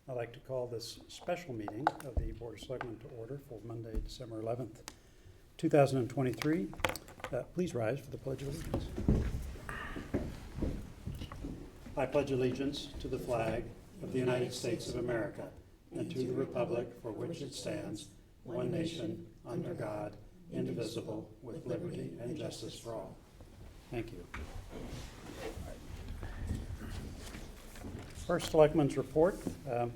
I'd like to call this special meeting of the Board of Selectmen to order for Monday, December 11th, 2023. Please rise for the Pledge of Allegiance. I pledge allegiance to the flag of the United States of America and to the republic for which it stands, one nation, under God, indivisible, with liberty and justice for all. Thank you. First, Selectmen's report. A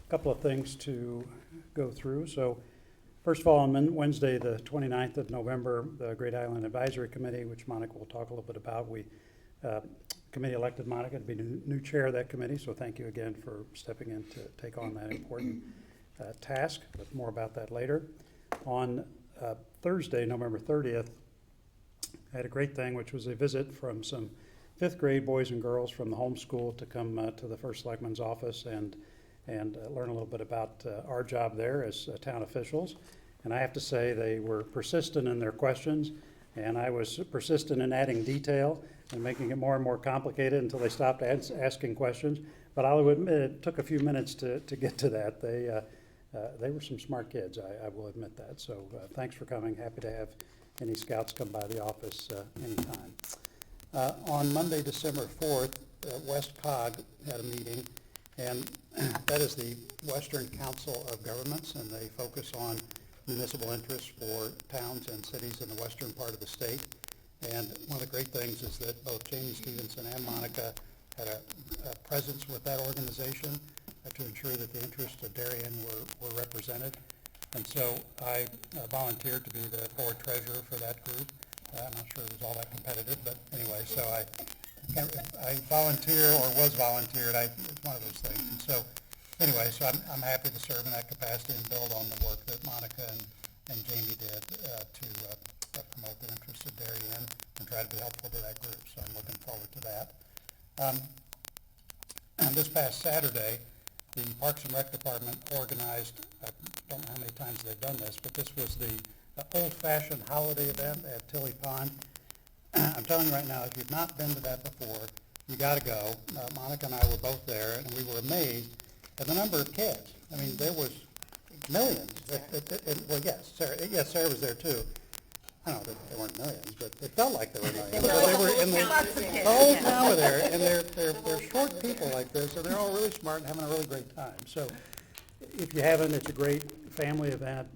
couple of things to go through. So, first of all, on Wednesday, the 29th of November, the Great Island Advisory Committee, which Monica will talk a little bit about, committee elected Monica to be new chair of that committee. So, thank you again for stepping in to take on that important task. But more about that later. On Thursday, November 30th, I had a great thing, which was a visit from some fifth grade boys and girls from the homeschool to come to the First Selectman's office and learn a little bit about our job there as town officials. And I have to say they were persistent in their questions, and I was persistent in adding detail and making it more and more complicated until they stopped asking questions. But I'll admit it took a few minutes to get to that. They were some smart kids, I will admit that. So thanks for coming. Happy to have any scouts come by the office anytime. On Monday, December 4th, West COG had a meeting, and that is the Western Council of Governments, and they focus on municipal interests for towns and cities in the western part of the state. And one of the great things is that both Jamie Stevenson and Monica had a presence with that organization to ensure that the interests of Darien were represented. And so I volunteered to be the board treasurer for that group. I'm not sure it was all that competitive, but anyway, so I volunteer or was volunteered. It's one of those things. And so anyway, so I'm happy to serve in that capacity and build on the work that Monica and Jamie did to promote the interests of Darien and try to be helpful to that group. So I'm looking forward to that. And this past Saturday, the Parks and Rec Department organized, I don't know how many times they've done this, but this was the old-fashioned holiday event at Tilly Pond. I'm telling you right now, if you've not been to that before, you got to go. Monica and I were both there, and we were amazed at the number of kids. I mean, there was millions. Well, yes, Sarah was there too. I don't know that there weren't millions, but it felt like there were millions. They were in the whole town were there, and they're short people like this, and they're all really smart and having a really great time. So if you haven't, it's a great family event.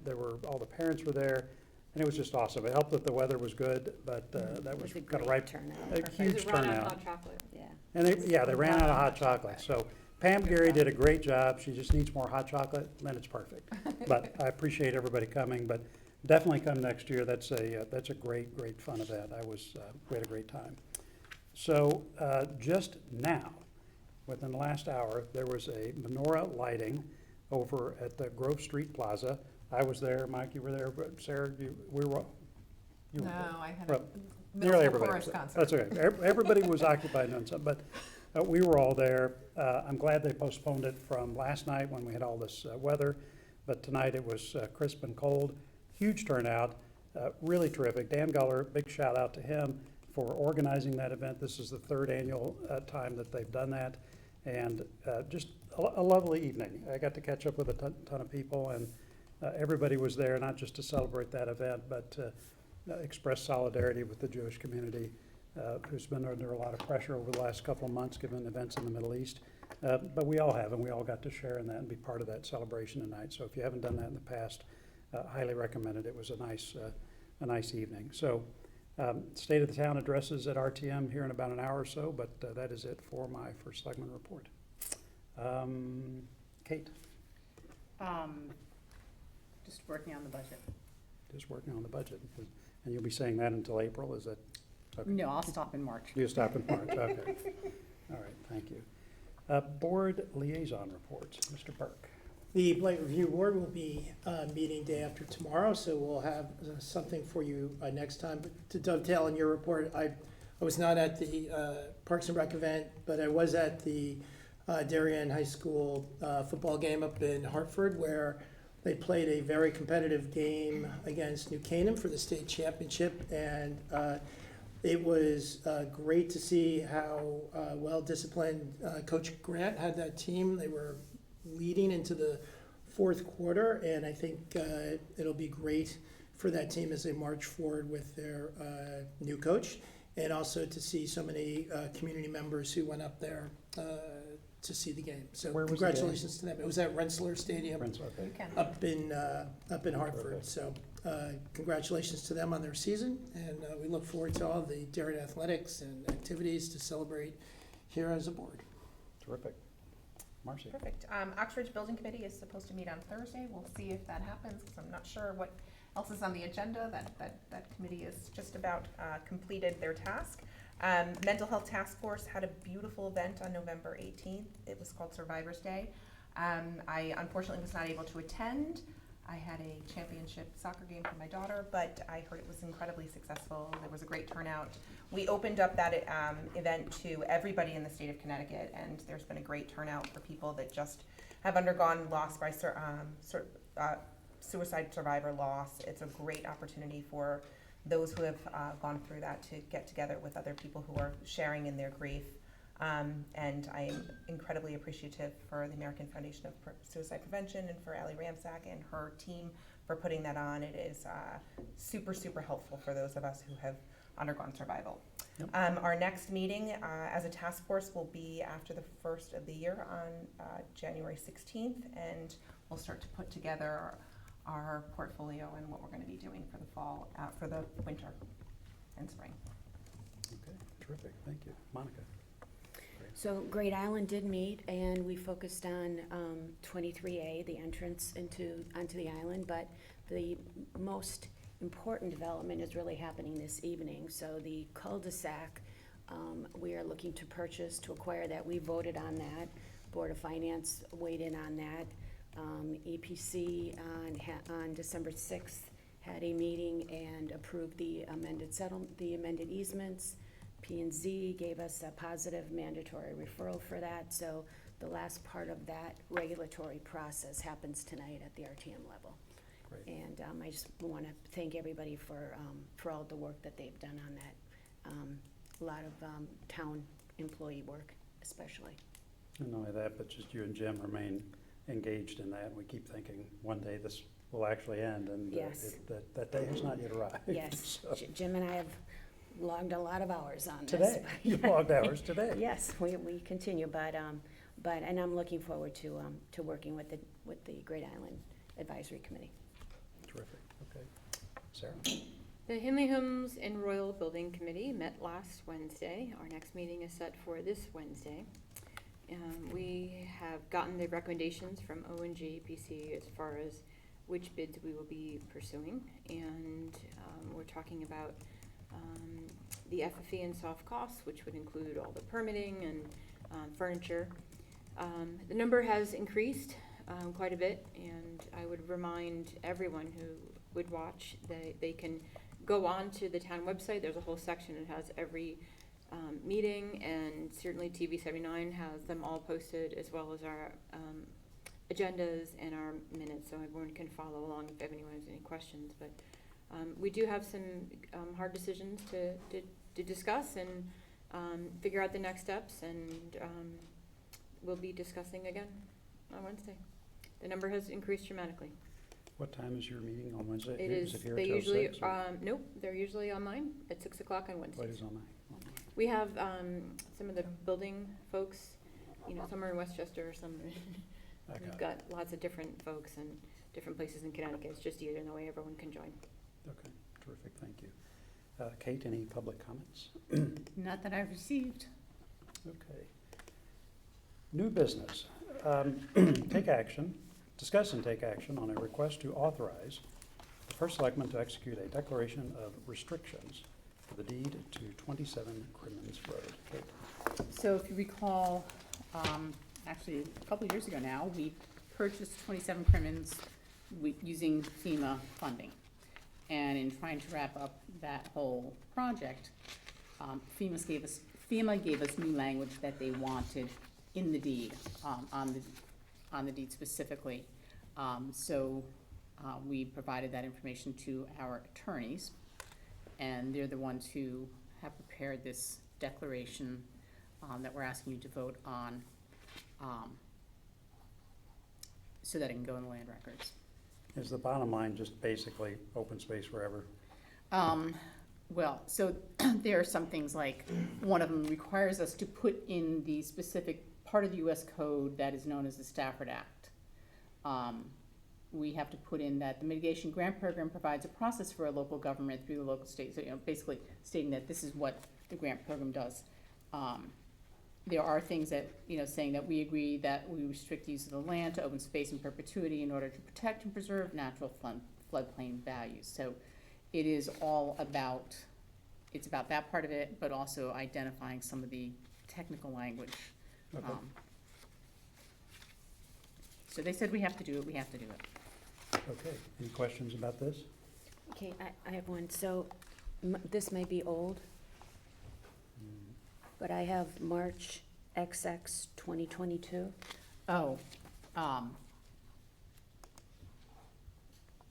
All the parents were there, and it was just awesome. It helped that the weather was good, but that was kind of right. A huge turnout. Out of hot chocolate. Yeah. And they ran out of hot chocolate. So Pam Gary did a great job. She just needs more hot chocolate, then it's perfect. But I appreciate everybody coming. But definitely come next year. That's a great fun event. We had a great time. So just now, within the last hour, there was a menorah lighting over at the Grove Street Plaza. I was there. Mike, you were there. But Sarah, you were No, I had a nearly everybody. chorus concert. That's okay. Everybody was occupied doing something, but we were all there. I'm glad they postponed it from last night when we had all this weather, but tonight it was crisp and cold. Huge turnout, really terrific. Dan Guller, big shout out to him for organizing that event. This is the third annual time that they've done that, and just a lovely evening. I got to catch up with a ton of people, and everybody was there, not just to celebrate that event, but to express solidarity with the Jewish community, who's been under a lot of pressure over the last couple of months given events in the Middle East. But we all have, and we all got to share in that and be part of that celebration tonight. So if you haven't done that in the past, highly recommend it. It was a nice evening. So State of the Town addresses at RTM here in about an hour or so, but that is it for my First Selectman report. Kate? Just working on the budget. Just working on the budget. And you'll be saying that until April, is that? Okay. No, I'll stop in March. You'll stop in March, okay. All right, thank you. Board liaison reports, Mr. Burke. The Blight Review Board will be meeting day after tomorrow, so we'll have something for you next time. But to dovetail on your report, I was not at the Parks and Rec event, but I was at the Darien High School football game up in Hartford, where they played a very competitive game against New Canaan for the state championship, and it was great to see how well disciplined Coach Grant had that team. They were leading into the fourth quarter, and I think it'll be great for that team as they march forward with their new coach, and also to see so many community members who went up there to see the game. So Where was the congratulations to them. It was at Rensselaer Stadium Okay. You can. up in Hartford. Terrific. So congratulations to them on their season, and we look forward to all the Darien athletics and activities to celebrate here as a board. Terrific. Marcy? Perfect. Oxbridge Building Committee is supposed to meet on Thursday. We'll see if that happens, because I'm not sure what else is on the agenda. That committee is just about completed their task. Mental Health Task Force had a beautiful event on November 18th. It was called Survivors Day. I unfortunately was not able to attend. I had a championship soccer game for my daughter, but I heard it was incredibly successful. There was a great turnout. We opened up that event to everybody in the state of Connecticut, and there's been a great turnout for people that just have undergone loss by suicide survivor loss. It's a great opportunity for those who have gone through that to get together with other people who are sharing in their grief. And I am incredibly appreciative for the American Foundation of Suicide Prevention and for Allie Ramsack and her team for putting that on. It is super, super helpful for those of us who have undergone survival. Yep. Our next meeting as a task force will be after the first of the year on January 16th, and we'll start to put together our portfolio and what we're going to be doing for the fall, for the winter and spring. Okay, terrific. Thank you. Monica? So Great Island did meet, and we focused on 23A, the entrance onto the island, but the most important development is really happening this evening. So the cul-de-sac, we are looking to purchase, to acquire that. We voted on that. Board of Finance weighed in on that. EPC on December 6th had a meeting and approved the amended easements. P&Z gave us a positive mandatory referral for that, so the last part of that regulatory process happens tonight at the RTM level. Great. And I just want to thank everybody for all the work that they've done on that. A lot of town employee work, especially. And not only that, but just you and Jim remain engaged in that. We keep thinking one day this will actually end, and Yes. that day has not yet arrived. Yes, So, Jim and I have logged a lot of hours on this. today, you logged hours today. Yes, we continue, but and I'm looking forward to working with the Great Island Advisory Committee. Terrific. Okay. Sarah? The Hinley Homes and Royal Building Committee met last Wednesday. Our next meeting is set for this Wednesday. We have gotten the recommendations from O&G PC as far as which bids we will be pursuing, and we're talking about the FFE and soft costs, which would include all the permitting and furniture. The number has increased quite a bit, and I would remind everyone who would watch that they can go on to the town website. There's a whole section that has every meeting, and certainly TV 79 has them all posted, as well as our agendas and our minutes, so everyone can follow along if anyone has any questions. But we do have some hard decisions to discuss and figure out the next steps, and we'll be discussing again on Wednesday. The number has increased dramatically. What time is your meeting on Wednesday? It is, here they till usually, 6, or nope, they're usually online at 6 o'clock on what Wednesdays. is online? We have some of the building folks, some are in Westchester, some Okay. we've got lots of different folks and different places in Connecticut. It's just easier in the way everyone can join. Okay, terrific, thank you. Kate, any public comments? Not that I've received. Okay. New business. Discuss and take action on a request to authorize the first selectman to execute a declaration of restrictions for the deed to 27 Crimmins Road. Kate? So if you recall, actually a couple of years ago now, we purchased 27 Crimmins using FEMA funding. And in trying to wrap up that whole project, FEMA gave us new language that they wanted in the deed, on the deed specifically. So we provided that information to our attorneys, and they're the ones who have prepared this declaration that we're asking you to vote on so that it can go in the land records. Is the bottom line just basically open space wherever? Well, so there are some things like, one of them requires us to put in the specific part of the US code that is known as the Stafford Act. We have to put in that the mitigation grant program provides a process for a local government through the local state, so, basically stating that this is what the grant program does. There are things that, saying that we agree that we restrict use of the land to open space in perpetuity in order to protect and preserve natural floodplain values. So it is all about, it's about that part of it, but also identifying some of the technical language. Okay. So they said we have to do it, we have to do it. Okay, any questions about this? Okay, I have one. So this may be old, but I have March XX 2022. Oh,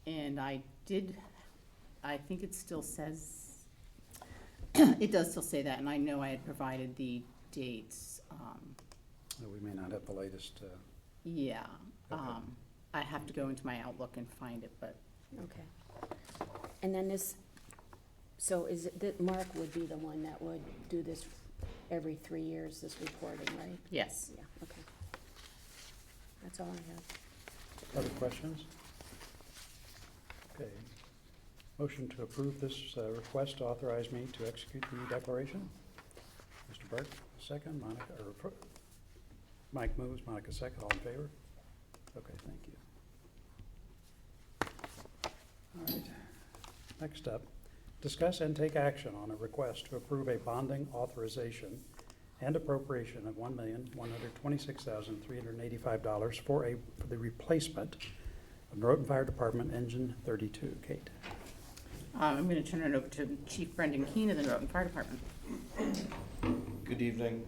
and I think it still says, it does still say that, and I know I had provided the dates. We may not have the latest. Yeah, Okay. I have to go into my Outlook and find it, but Okay. And then this, so is it, that Mark would be the one that would do this every 3 years, this reporting, right? yes. Yeah, okay. That's all I have. Other questions? Okay. Motion to approve this request to authorize me to execute the declaration. Mr. Burke, second. Mike moves, Monica second. All in favor? Okay, thank you. All right. Next up, discuss and take action on a request to approve a bonding authorization and appropriation of $1,126,385 for the replacement of Norotan Fire Department Engine 32. Kate. I'm gonna turn it over to Chief Brendan Keene of the Norotan Fire Department. Good evening.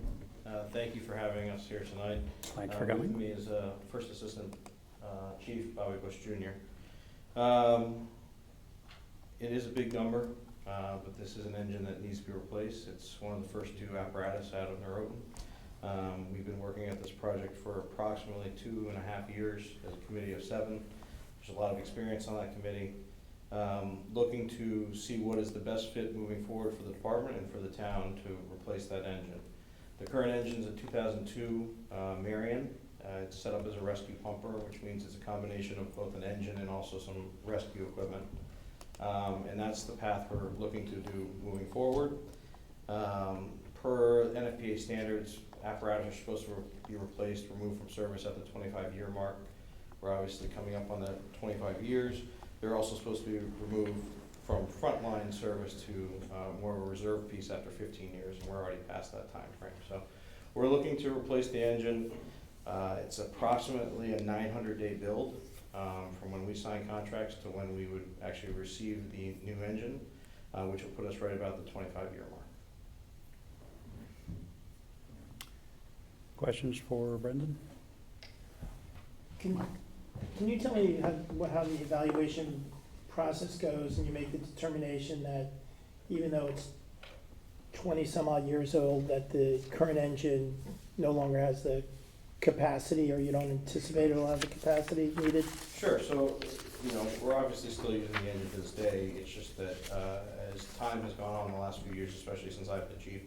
Thank you for having us here tonight. Thanks for With coming. me is First Assistant Chief Bobby Bush Jr. It is a big number, but this is an engine that needs to be replaced. It's one of the first two apparatus out of Norotan. We've been working at this project for approximately 2.5 years as a committee of 7. There's a lot of experience on that committee. Looking to see what is the best fit moving forward for the department and for the town to replace that engine. The current engine is a 2002 Marion. It's set up as a rescue pumper, which means it's a combination of both an engine and also some rescue equipment. And that's the path we're looking to do moving forward. Per NFPA standards, apparatus are supposed to be replaced, removed from service at the 25-year mark. We're obviously coming up on that 25 years. They're also supposed to be removed from frontline service to more of a reserve piece after 15 years, and we're already past that time frame. So we're looking to replace the engine. It's approximately a 900-day build from when we sign contracts to when we would actually receive the new engine, which will put us right about the 25-year mark. Questions for Brendan? Can you tell me how the evaluation process goes, and you make the determination that even though it's 20-some-odd years old, that the current engine no longer has the capacity, or you don't anticipate it'll have the capacity needed? Sure. So, we're obviously still using the engine to this day. It's just that as time has gone on in the last few years, especially since I've been chief,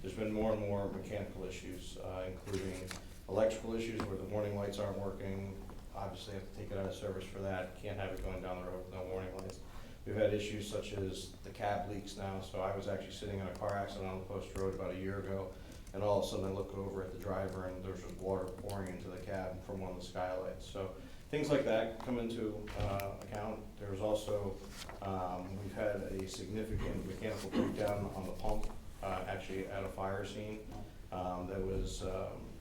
there's been more and more mechanical issues, including electrical issues where the warning lights aren't working. Obviously, have to take it out of service for that. Can't have it going down the road with no warning lights. We've had issues such as the cab leaks now. So I was actually sitting in a car accident on the post road about a year ago, and all of a sudden I look over at the driver and there's just water pouring into the cab from one of the skylights. So things like that come into account. There's also, we've had a significant mechanical breakdown on the pump, actually at a fire scene. That was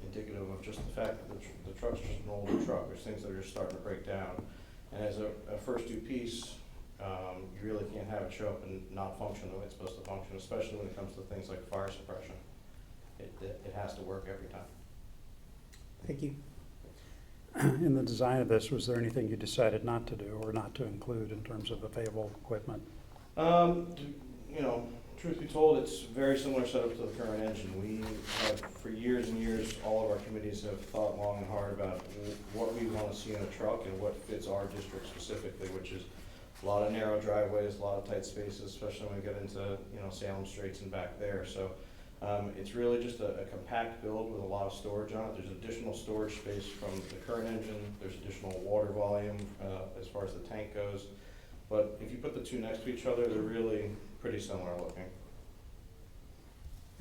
indicative of just the fact that the truck's just an older truck. There's things that are just starting to break down. And as a first due piece, you really can't have it show up and not function the way it's supposed to function, especially when it comes to things like fire suppression. It has to work every time. Thank you. In the design of this, was there anything you decided not to do or not to include in terms of available equipment? Truth be told, it's very similar setup to the current engine. We have, for years and years, all of our committees have thought long and hard about what we want to see in a truck and what fits our district specifically, which is a lot of narrow driveways, a lot of tight spaces, especially when we get into, Salem Straits and back there. So it's really just a compact build with a lot of storage on it. There's additional storage space from the current engine. There's additional water volume as far as the tank goes. But if you put the two next to each other, they're really pretty similar looking.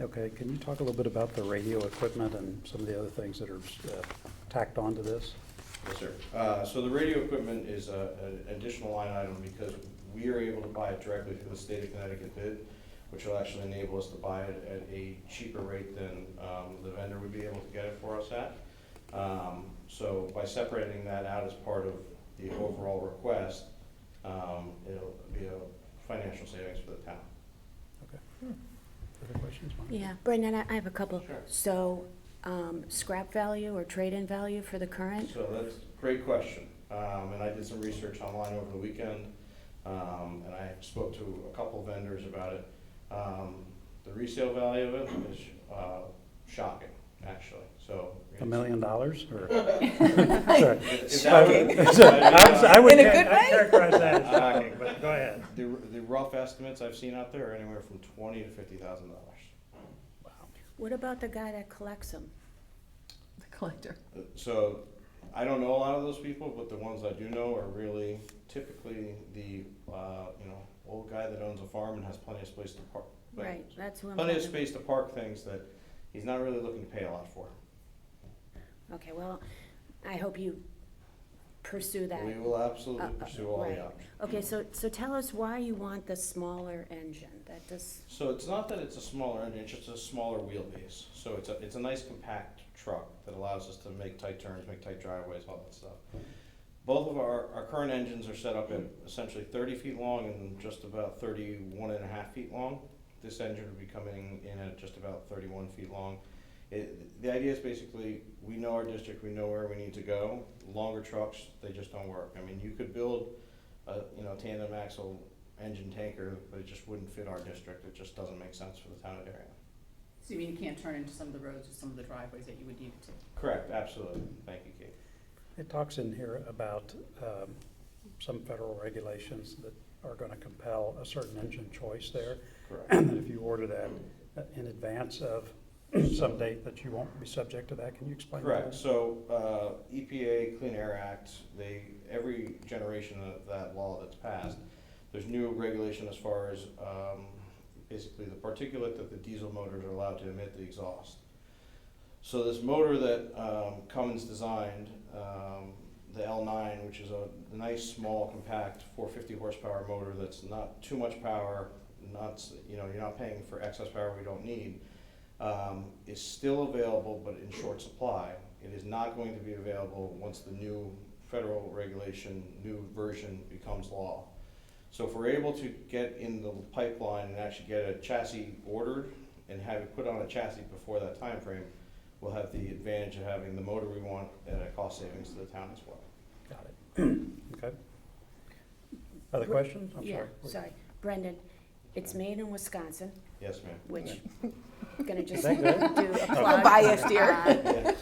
Okay, can you talk a little bit about the radio equipment and some of the other things that are tacked onto this? Yes, sir. So the radio equipment is an additional line item because we are able to buy it directly through the state of Connecticut bid, which will actually enable us to buy it at a cheaper rate than the vendor would be able to get it for us at. So by separating that out as part of the overall request, it'll be a financial savings for the town. Okay. Other questions, Mike? Yeah, Brendan, I have a couple. Sure. So, scrap value or trade-in value for the current? So that's a great question. And I did some research online over the weekend, and I spoke to a couple vendors about it. The resale value of it is shocking, actually. So $1 million or? It's Sorry. shocking. I would In a good way? characterize that as shocking, but go ahead. The rough estimates I've seen out there are anywhere from $20,000 to $50,000. What about the guy that collects them? The collector. So I don't know a lot of those people, but the ones I do know are really typically the old guy that owns a farm and has plenty of space to park. Right, that's who I'm Plenty of talking space to park things that he's not really looking to pay a lot for. about. Okay, well, I hope you pursue that. We will absolutely pursue all right. the options. Okay, so tell us why you want the smaller engine. That does, So it's not that it's a smaller engine, it's just a smaller wheelbase. So it's a nice compact truck that allows us to make tight turns, make tight driveways, all that stuff. Both of our current engines are set up at essentially 30 feet long and just about 31 and a half feet long. This engine would be coming in at just about 31 feet long. The idea is basically, we know our district, we know where we need to go. Longer trucks, they just don't work. I mean, you could build a tandem axle engine tanker, but it just wouldn't fit our district. It just doesn't make sense for the town of Darien. So you mean you can't turn into some of the roads or some of the driveways that you would need it to? Correct, absolutely. Thank you, Kate. It talks in here about some federal regulations that are going to compel a certain engine choice there. Correct. And that if you order that in advance of some date that you won't be subject to that. Can you explain that? Correct. So EPA, Clean Air Act, every generation of that law that's passed, there's new regulation as far as basically the particulate that the diesel motors are allowed to emit, the exhaust. So this motor that Cummins designed, the L9, which is a nice, small, compact 450 horsepower motor that's not too much power, you're not paying for excess power we don't need, is still available but in short supply. It is not going to be available once the new federal regulation, new version becomes law. So if we're able to get in the pipeline and actually get a chassis ordered and have it put on a chassis before that time frame, we'll have the advantage of having the motor we want at a cost savings to the town as well. Got it. Okay. Other questions? I'm yeah, sorry. sorry. Brendan, it's made in Wisconsin, Yes, ma'am. which, gonna just Is do that good? a plug. biased here. Yeah.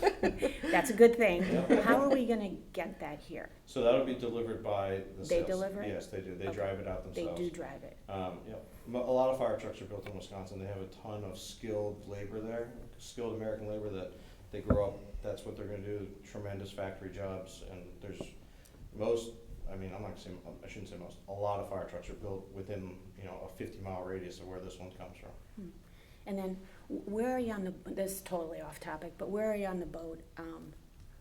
That's a good thing. Yeah. How are we gonna get that here? So that'll be delivered by the They sales. deliver it? Yes, they do. They Okay. drive it out They themselves. do drive it. A lot of fire trucks are built in Wisconsin. They have a ton of skilled labor there, skilled American labor that they grow up, that's what they're gonna do, tremendous factory jobs. And there's I shouldn't say most, a lot of fire trucks are built within, a 50-mile radius of where this one comes from. And then, where are you on the, this is totally off topic, but where are you on the boat,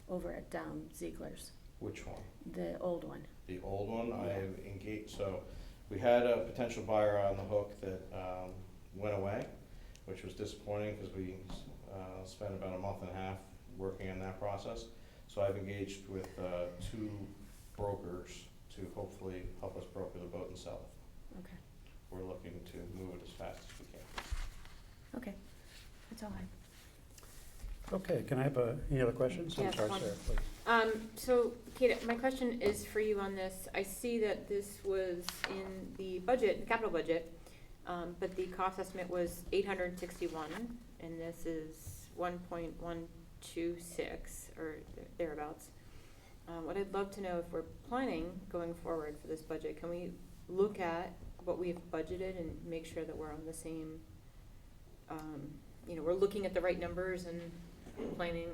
over at, Ziegler's, Which one? the old one? The old one, I Yeah. have engaged, so we had a potential buyer on the hook that went away, which was disappointing because we spent about a month and a half working on that process. So I've engaged with 2 brokers to hopefully help us broker the boat and sell it. Okay, We're looking to move it as fast as we can. okay, that's all I have. Okay, can I have any other questions? I'm Yes, sorry, one. Sarah, please. So, Kate, my question is for you on this. I see that this was in the budget, the capital budget, But the cost estimate was 861, and this is 1.126, or thereabouts. What I'd love to know, if we're planning going forward for this budget, can we look at what we've budgeted and make sure that we're on the same, we're looking at the right numbers and planning?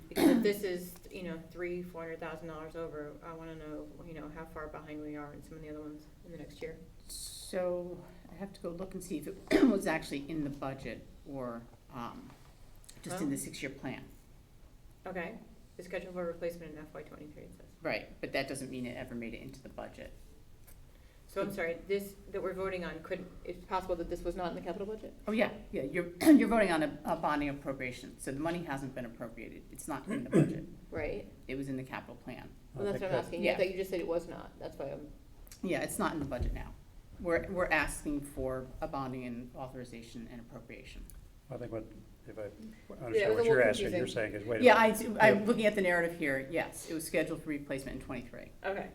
Because if this is, $300,000-$400,000 over, I wanna know, how far behind we are in some of the other ones in the next year. So I have to go look and see if it was actually in the budget or just in the 6-year plan. Okay, the schedule for replacement in FY '23, it says. Right, but that doesn't mean it ever made it into the budget. So I'm sorry, this that we're voting on, it's possible that this was not in the capital budget? Oh, yeah, you're, you're voting on a bonding appropriation, so the money hasn't been appropriated. It's not in the budget. Right, It was in the capital plan. well, that's what I'm asking, Yeah. I thought you just said it was not, that's why I'm. Yeah, it's not in the budget now. We're asking for a bonding and authorization and appropriation. I think if I Yeah, it understand was what a you're little asking, you're confusing. saying is, wait a Yeah, minute. I'm looking at the narrative here, yes, it was scheduled for replacement in '23. Okay,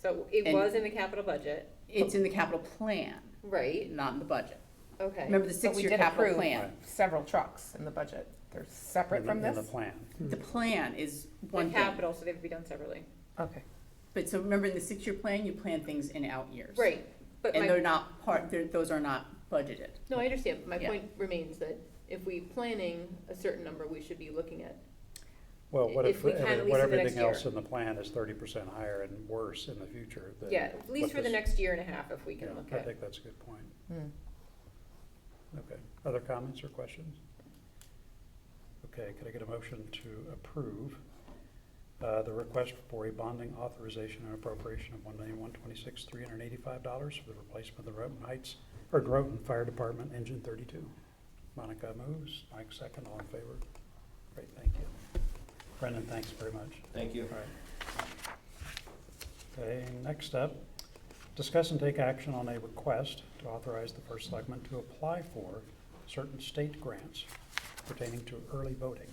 so it And- was in the capital budget, It's in the capital plan, right, not in the budget. okay. Remember the But we 6-year did capital approve plan? several trucks in the budget. They're separate In from the this? plan. The plan is The one thing. capital, so they would be done separately. Okay. But so remember in the 6-year plan, you plan things in out years. Right, but And my, they're not those are not budgeted. no, I understand, but my Yeah. point remains that if we planning a certain number, we should be looking at, Well, what If if, we can, at least what for the next everything else year. in the plan is 30% higher and worse in the future? Then yeah, at least what for the this- next year and a half, if we Yeah, can look I at. think that's a good point. Hmm. Okay, other comments or questions? Okay, could I get a motion to approve the request for a bonding authorization and appropriation of $1,126,385 for the replacement of the Groton Fire Department Engine 32? Monica moves, Mike second, all in favor? Great, thank you. Brendan, thanks very much. Thank you. All right. Okay, next up, discuss and take action on a request to authorize the first selectman to apply for certain state grants pertaining to early voting.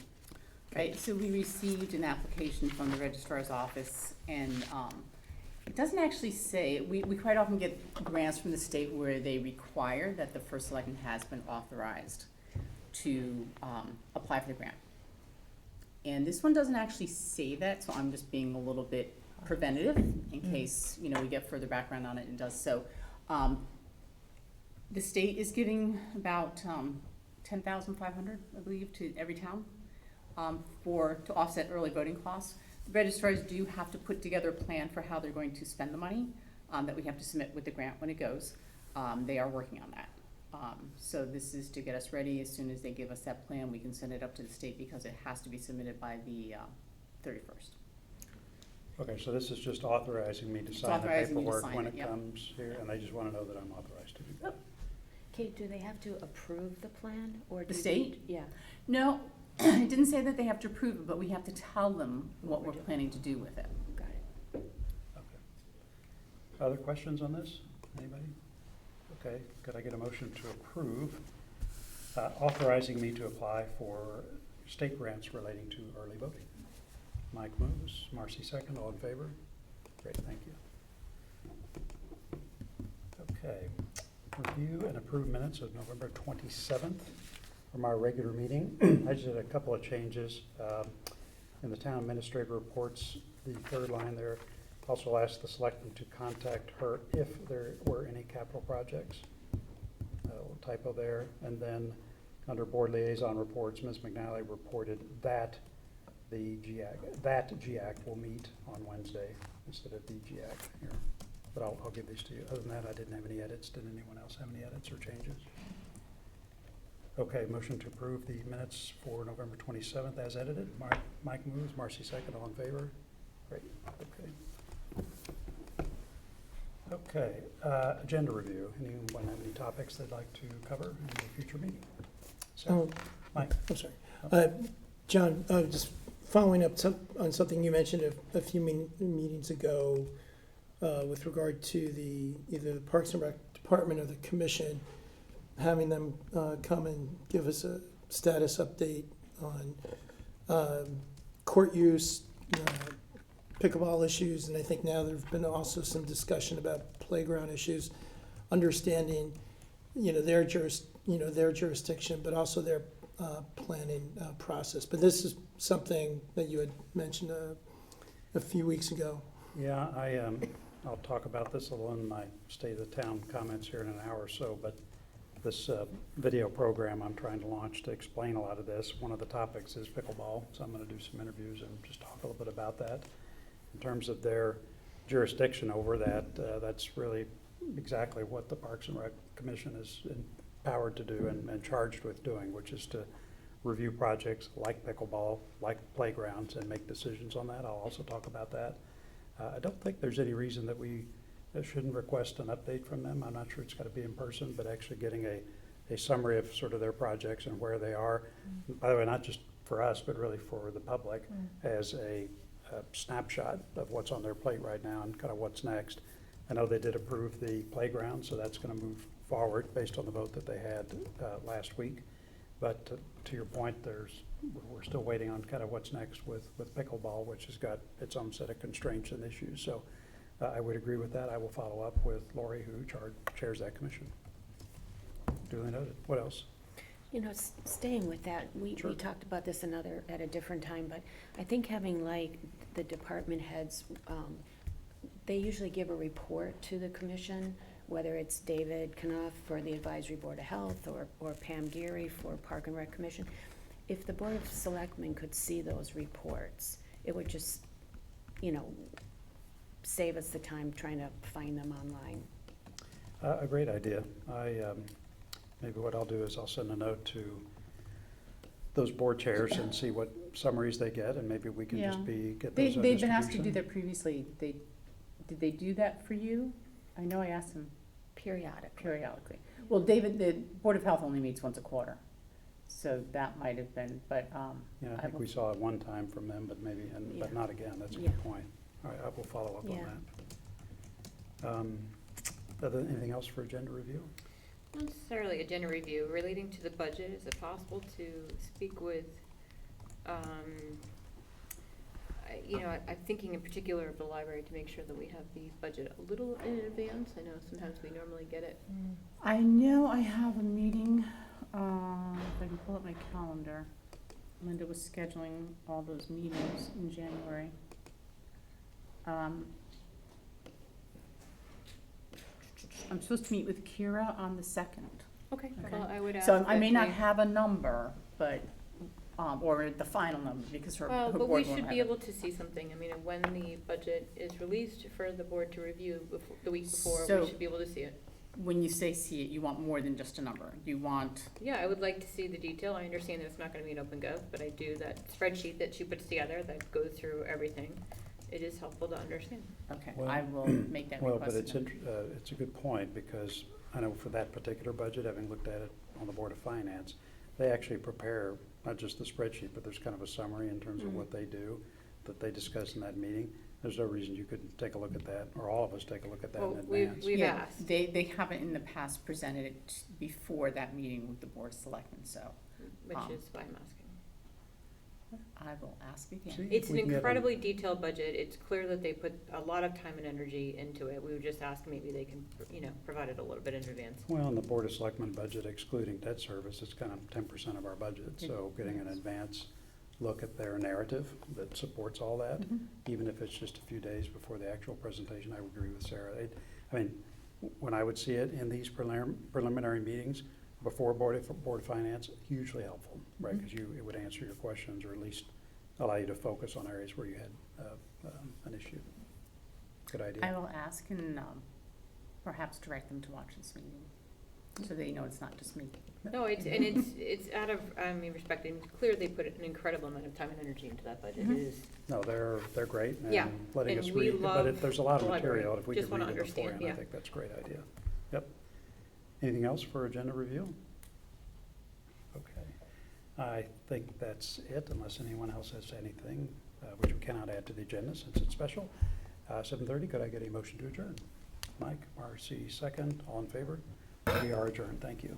Right, so we received an application from the registrar's office, and it doesn't actually say, we quite often get grants from the state where they require that the first selectman has been authorized to apply for the grant. And this one doesn't actually say that, so I'm just being a little bit preventative in case, we get further background on it and does so. The state is giving about $10,500, I believe, to every town to offset early voting costs. The registrars do have to put together a plan for how they're going to spend the money that we have to submit with the grant when it goes. They are working on that. So this is to get us ready. As soon as they give us that plan, we can send it up to the state because it has to be submitted by the 31st. Okay, so this is just authorizing me to sign the authorizing you to paperwork sign when it, it yep. comes here, and they just want to know that I'm authorized to do that. Kate, do they have to approve the plan or The do state? they? Yeah. No, it didn't say that they have to approve it, but we have to tell them what we're doing. planning to do with it. Got it. Okay. Other questions on this? Anybody? Okay, could I get a motion to approve authorizing me to apply for state grants relating to early voting? Mike moves, Marcy second, all in favor? Great, thank you. Okay, review and approve minutes of November 27th from our regular meeting. I just did a couple of changes in the town administrator reports, the third line there. Also asked the selectmen to contact her if there were any capital projects. Little typo there. And then under board liaison reports, Ms. McNally reported that the GIAC will meet on Wednesday instead of the GIAC here. But I'll give these to you. Other than that, I didn't have any edits. Did anyone else have any edits or changes? Okay, motion to approve the minutes for November 27th as edited. Mike moves, Marcy second, all in favor? Great, okay. Okay, agenda review. Anyone have any topics they'd like to cover in a future meeting? So, Oh, Mike. I'm sorry. John, just following up on something you mentioned a few meetings ago with regard to either the Parks and Rec Department or the Commission, having them come and give us a status update on court use, pickleball issues, and I think now there's been also some discussion about playground issues, understanding their their jurisdiction, but also their planning process. But this is something that you had mentioned a few weeks ago. Yeah, I'll talk about this a little in my State of the Town comments here in an hour or so, but this video program I'm trying to launch to explain a lot of this, one of the topics is pickleball, so I'm gonna do some interviews and just talk a little bit about that. In terms of their jurisdiction over that, that's really exactly what the Parks and Rec Commission is empowered to do and charged with doing, which is to review projects like pickleball, like playgrounds, and make decisions on that. I'll also talk about that. I don't think there's any reason that we shouldn't request an update from them. I'm not sure it's got to be in person, but actually getting a summary of sort of their projects and where they are. By the way, not just for us, but really for the public as a snapshot of what's on their plate right now and kind of what's next. I know they did approve the playground, so that's going to move forward based on the vote that they had last week. But to your point, we're still waiting on kind of what's next with pickleball, which has got its own set of constraints and issues. So I would agree with that. I will follow up with Lori, who chairs that commission. Duly noted. What else? Staying with that, we Sure. talked about this at a different time, but I think having like the department heads, they usually give a report to the commission, whether it's David Knopf for the Advisory Board of Health or Pam Geary for Park and Rec Commission. If the Board of Selectmen could see those reports, it would just, save us the time trying to find them online. A great idea. Maybe what I'll do is I'll send a note to those board chairs and see what summaries they get, and maybe we can just get those on They've been asked to do distribution. that previously. Did they do that for you? I know I asked them periodically. Well, David, the Board of Health only meets once a quarter, so that might have been, but, Yeah, I think we saw it one time from them, but maybe, but Yeah. not again. That's a Yeah. good point. All right, I will follow up Yeah. on that. Anything else for agenda review? Not necessarily agenda review, relating to the budget, is it possible to speak with, I'm thinking in particular of the library to make sure that we have the budget a little in advance. I know sometimes we normally get it. I know I have a meeting, if I can pull up my calendar. Linda was scheduling all those meetings in January. I'm supposed to meet with Kira on the 2nd. Okay, Okay. well, I would ask. So I may that not we- have a number, but, or the final number, because her Well, board but won't we should have be it. able to see something. I mean, when the budget is released for the board to review the week before, So- we should be able to see it. When you say see it, you want more than just a number. You want, Yeah, I would like to see the detail. I understand that it's not gonna be an open gov, but I do that spreadsheet that she puts together that goes through everything. It is helpful to understand. okay, Well, I will make that Well, request. but it's, then. it's a good point, because I know for that particular budget, having looked at it on the Board of Finance, they actually prepare not just the spreadsheet, but there's kind of a summary in terms of what they do, that they discuss in that meeting. There's no reason you couldn't take a look at that, or all of us take a look at that Well, in we've advance. we've Yeah, asked, they haven't in the past presented it before that meeting with the Board of Selectmen, so which is why I'm asking. I will ask again. See? It's an We can get incredibly detailed budget. It's clear that they put a lot of time and energy into it. We would just ask maybe they can, provide it a little bit in advance. Well, in the Board of Selectmen budget, excluding debt service, it's kind of 10% of our budget, so getting an advance look at their narrative that supports all that, even if it's just a few days before the actual presentation, I would agree with Sarah. When I would see it in these preliminary meetings before Board of Finance, hugely helpful, right? Because it would answer your questions, or at least allow you to focus on areas where you had an issue. Good idea. I will ask and perhaps direct them to watch this meeting, so they know it's not just me. No, it's out of, respect, and it's clear they put an incredible amount of time and energy into that budget. It is, No, they're great, Yeah, and letting and us we read, but love there's a lot of the library. material, if we Just could read wanna it understand, beforehand, I yeah. think that's a great idea. Yep. Anything else for agenda review? Okay. I think that's it, unless anyone else has anything, which we cannot add to the agenda since it's special. 7:30, could I get a motion to adjourn? Mike, Marcy, second, all in favor? We are adjourned, thank you.